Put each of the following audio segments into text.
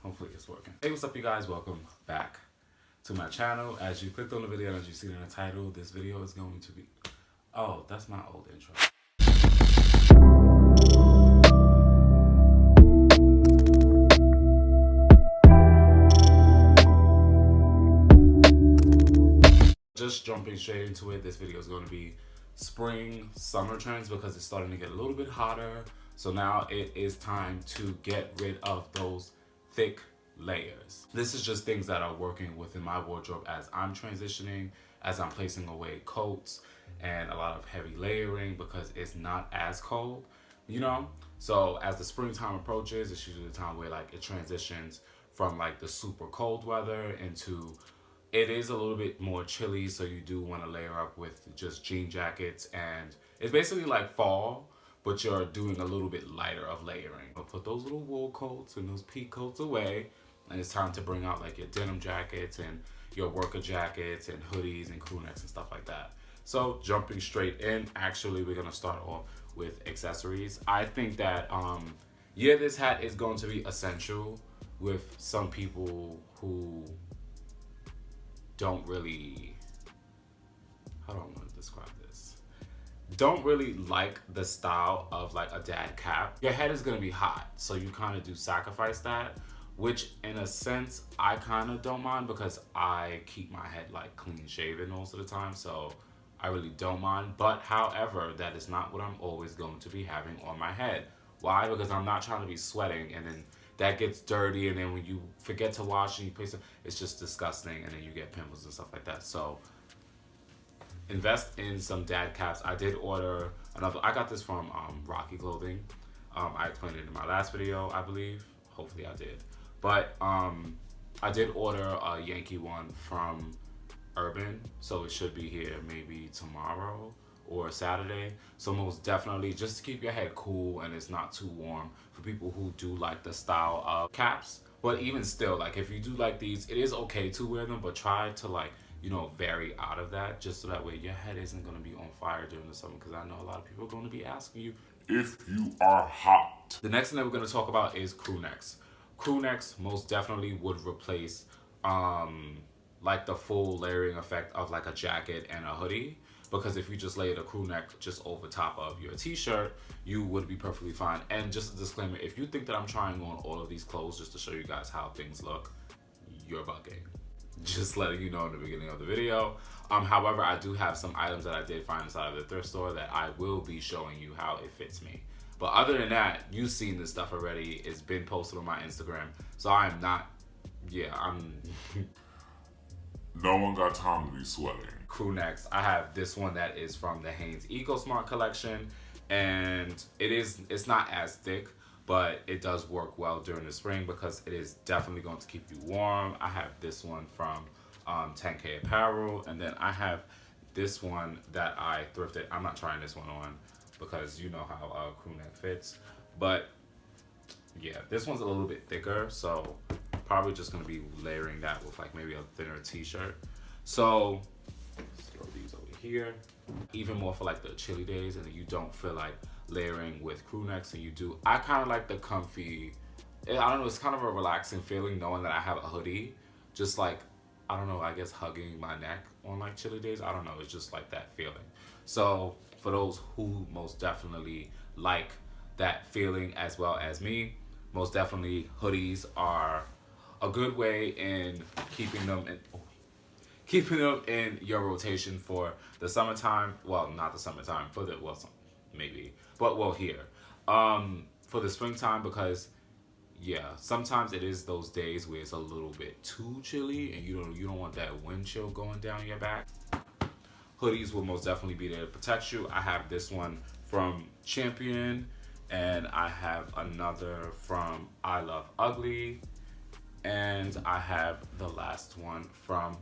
Hopefully it's working. Hey, what's up you guys? Welcome back to my channel. As you clicked on the video and as you see in the title, this video is going to be... Oh, that's my old intro. Just jumping straight into it, this video is going to be spring, summer trends because it's starting to get a little bit hotter. So now it is time to get rid of those thick layers. This is just things that are working within my wardrobe as I'm transitioning, as I'm placing away coats and a lot of heavy layering because it's not as cold, you know? So as the springtime approaches, it's usually the time where like it transitions from like the super cold weather into it is a little bit more chilly, so you do want to layer up with just jean jackets, and it's basically like fall, but you're doing a little bit lighter of layering. I'll put those little wool coats and those peak coats away, and it's time to bring out like your denim jackets and your worker jackets and hoodies and crew necks and stuff like that. So jumping straight in, actually we're gonna start off with accessories. I think that yeah, this hat is going to be essential with some people who don't really, how do I want to describe this? Don't really like the style of like a dad cap. Your head is gonna be hot, so you kind of do sacrifice that, which in a sense, I kind of don't mind because I keep my head like clean shaven most of the time, so I really don't mind. But however, that is not what I'm always going to be having on my head. Why? Because I'm not trying to be sweating and then that gets dirty, and then when you forget to wash and you place it, it's just disgusting, and then you get pimples and stuff like that. So invest in some dad caps. I did order another. I got this from Rocky Clothing. I explained it in my last video, I believe. Hopefully I did. But I did order a Yankee one from Urban, so it should be here maybe tomorrow or Saturday. So most definitely just to keep your head cool and it's not too warm for people who do like the style of caps. But even still, like if you do like these, it is okay to wear them, but try to like, you know, vary out of that just so that way your head isn't going to be on fire during the summer, because I know a lot of people are going to be asking you if you are hot. The next thing that we're going to talk about is crew necks. Crew necks most definitely would replace like the full layering effect of like a jacket and a hoodie. Because if you just laid a crew neck just over top of your t-shirt, you would be perfectly fine. And just a disclaimer, if you think that I'm trying on all of these clothes just to show you guys how things look, you're bugging. Just letting you know in the beginning of the video. However, I do have some items that I did find inside of the thrift store that I will be showing you how it fits me. But other than that, you've seen this stuff already. It's been posted on my Instagram. So I'm not, No one got time to be sweating. Crew necks. I have this one that is from the Hanes Eco Smart collection, and it's not as thick, but it does work well during the spring because it is definitely going to keep you warm. I have this one from 10K Apparel, and then I have this one that I thrifted. I'm not trying this one on because you know how crew neck fits, but yeah, this one's a little bit thicker, so probably just gonna be layering that with like maybe a thinner t-shirt. So let's throw these over here. Even more for like the chilly days, and then you don't feel like layering with crew necks, and you do. I kind of like the comfy, I don't know, it's kind of a relaxing feeling knowing that I have a hoodie. Just like, I don't know, I guess hugging my neck on like chilly days. I don't know, it's just like that feeling. So for those who most definitely like that feeling as well as me, most definitely hoodies are a good way in keeping them in your rotation for the summertime. Well, not the summertime, for the, well, maybe, but well, here for the springtime, because yeah, sometimes it is those days where it's a little bit too chilly and you don't want that wind chill going down your back. Hoodies will most definitely be there to protect you. I have this one from Champion, and I have another from I Love Ugly, and I have the last one from,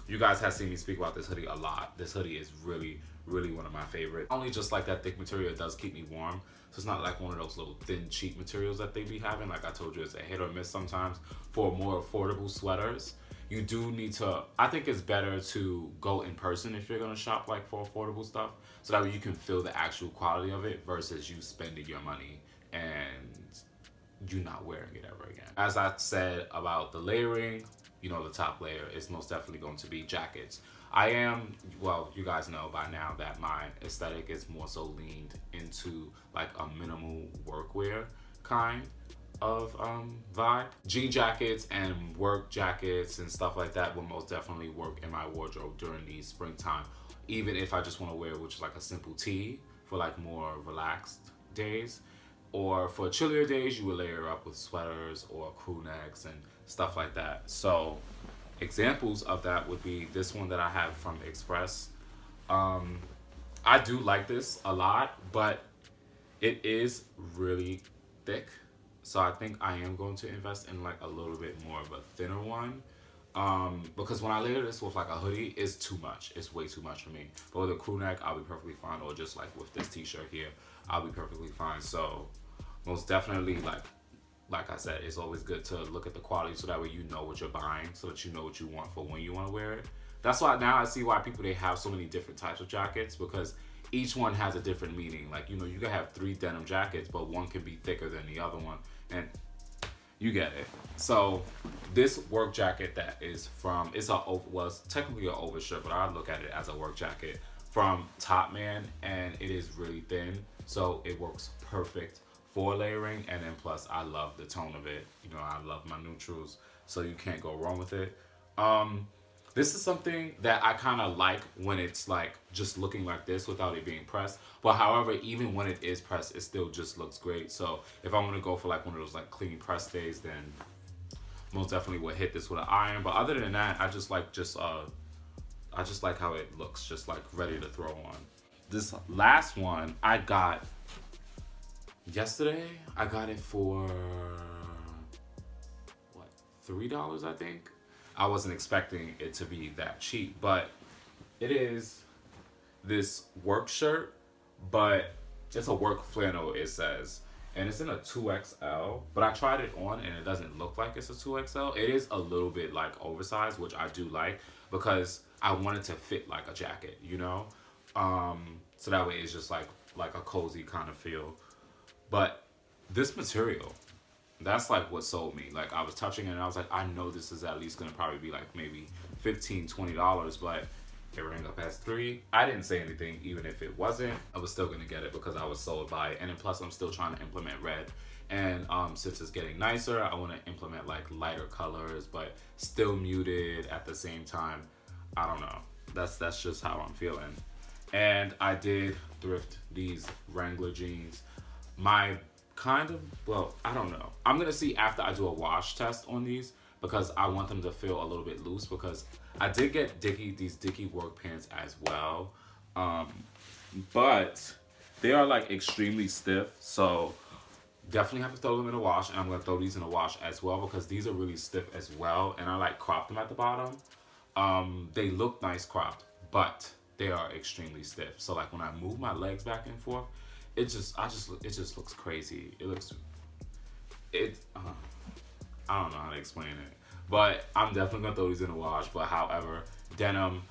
you guys have seen me speak about this hoodie a lot. This hoodie is really, really one of my favorites. Only just like that thick material, it does keep me warm. So it's not like one of those little thin, cheap materials that they be having. Like I told you, it's a hit or miss sometimes for more affordable sweaters. You do need to, I think it's better to go in person if you're gonna shop like for affordable stuff, so that way you can feel the actual quality of it versus you spending your money and you're not wearing it ever again. As I said about the layering, you know, the top layer is most definitely going to be jackets. I am, well, you guys know by now that my aesthetic is more so leaned into like a minimal workwear kind of vibe. Jean jackets and work jackets and stuff like that will most definitely work in my wardrobe during the springtime. Even if I just want to wear, which is like a simple tee for like more relaxed days. Or for chillier days, you would layer up with sweaters or crew necks and stuff like that. So examples of that would be this one that I have from Express. I do like this a lot, but it is really thick. So I think I am going to invest in like a little bit more of a thinner one. Because when I layer this with like a hoodie, it's too much. It's way too much for me. But with a crew neck, I'll be perfectly fine. Or just like with this t-shirt here, I'll be perfectly fine. So most definitely, like I said, it's always good to look at the quality so that way you know what you're buying, so that you know what you want for when you want to wear it. That's why now I see why people, they have so many different types of jackets, because each one has a different meaning. Like, you know, you can have 3 denim jackets, but one can be thicker than the other one, and you get it. So this work jacket that is from, it's technically an overshirt, but I look at it as a work jacket from Top Man, and it is really thin, so it works perfect for layering. And then plus I love the tone of it. You know, I love my neutrals, so you can't go wrong with it. This is something that I kind of like when it's like just looking like this without it being pressed. But however, even when it is pressed, it still just looks great. So if I want to go for like one of those like clean press days, then most definitely would hit this with an iron. But other than that, I just like how it looks, just like ready to throw on. This last one I got yesterday. I got it for what, $3, I think. I wasn't expecting it to be that cheap, but it is this work shirt, but it's a work flannel, it says, and it's in a 2XL, but I tried it on and it doesn't look like it's a 2XL. It is a little bit like oversized, which I do like, because I want it to fit like a jacket, you know? So that way it's just like a cozy kind of feel. But this material, that's like what sold me. Like, I was touching it and I was like, I know this is at least gonna probably be like maybe $15-$20, but it rang up as $3. I didn't say anything. Even if it wasn't, I was still gonna get it because I was sold by it. And then plus I'm still trying to implement red, and since it's getting nicer, I want to implement like lighter colors but still muted at the same time. I don't know, that's just how I'm feeling. And I did thrift these Wrangler jeans. My kind of, well, I don't know. I'm going to see after I do a wash test on these, because I want them to feel a little bit loose, because I did get these Dickie work pants as well. But they are like extremely stiff, so definitely have to throw them in a wash. And I'm going to throw these in a wash as well, because these are really stiff as well. And I like cropped them at the bottom. They look nice cropped, but they are extremely stiff. So like when I move my legs back and forth, it just looks crazy. I don't know how to explain it, but I'm definitely gonna throw these in the wash. But however, denim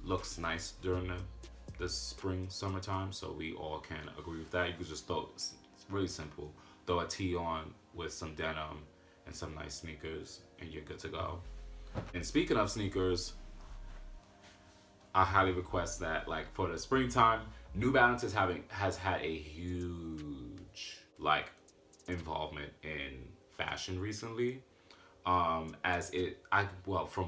looks nice during the spring, summertime, so we all can agree with that. You could just it's really simple. Throw a tee on with some denim and some nice sneakers, and you're good to go. And speaking of sneakers, I highly request that, like, for the springtime, New Balance has had a huge like involvement in fashion recently. From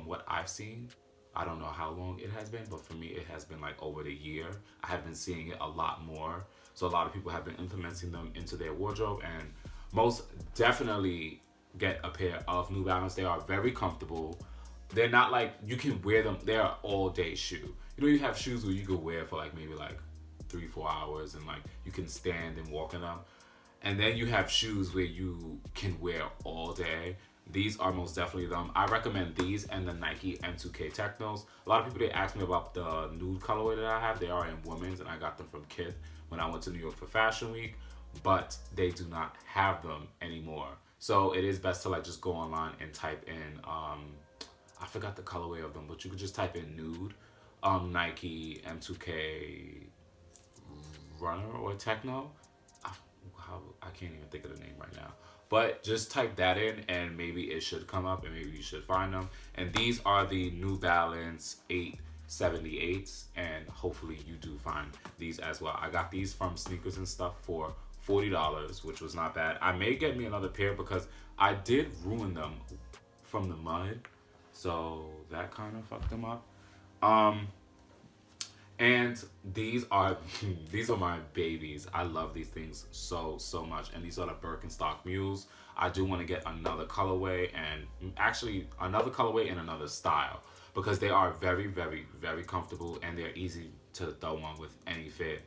what I've seen, I don't know how long it has been, but for me it has been like over the year. I have been seeing it a lot more. So a lot of people have been implementing them into their wardrobe, and most definitely get a pair of New Balance. They are very comfortable. They're not like, you can wear them, they're an all day shoe. You know, you have shoes where you could wear for like maybe like 3-4 hours and like you can stand and walk in them. And then you have shoes where you can wear all day. These are most definitely them. I recommend these and the Nike M2K Technos. A lot of people, they ask me about the nude colorway that I have. They are in women's, and I got them from Kith when I went to New York for Fashion Week, but they do not have them anymore. So it is best to like just go online and type in, I forgot the colorway of them, but you could just type in nude, Nike M2K Runner or Techno. I can't even think of the name right now. But just type that in and maybe it should come up and maybe you should find them. And these are the New Balance 878s, and hopefully you do find these as well. I got these from Sneakers and Stuff for $40, which was not bad. I may get me another pair because I did ruin them from the mud. So that kind of fucked them up. And these are my babies. I love these things so much. And these are the Birkenstock Mules. I do want to get another colorway, and actually another colorway in another style, because they are very comfortable and they're easy to throw on with any fit.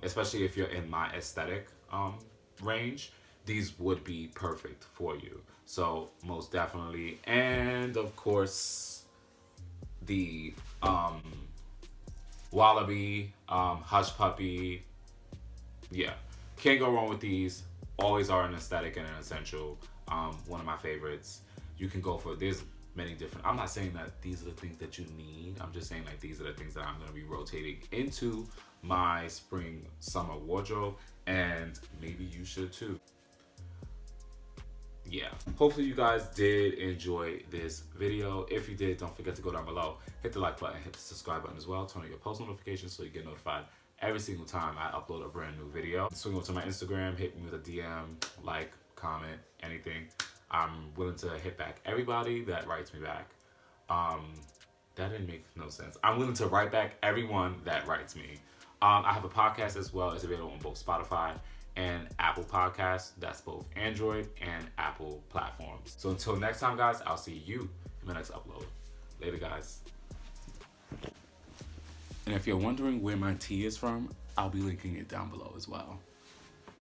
Especially if you're in my aesthetic range, these would be perfect for you. So most definitely. And of course the Wallaby, Hush Puppy. Yeah, can't go wrong with these. Always are an aesthetic and an essential. One of my favorites. You can go for, there's many different, I'm not saying that these are the things that you need. I'm just saying like these are the things that I'm going to be rotating into my spring summer wardrobe, and maybe you should too. Yeah, hopefully you guys did enjoy this video. If you did, don't forget to go down below, hit the like button, hit the subscribe button as well, turn on your post notifications so you get notified every single time I upload a brand new video. Swing over to my Instagram, hit me with a DM, like, comment, anything. I'm willing to hit back everybody that writes me back. That didn't make no sense. I'm willing to write back everyone that writes me. I have a podcast as well. It's available on both Spotify and Apple Podcasts. That's both Android and Apple platforms. So until next time, guys, I'll see you in my next upload. Later, guys. And if you're wondering where my tea is from, I'll be linking it down below as well.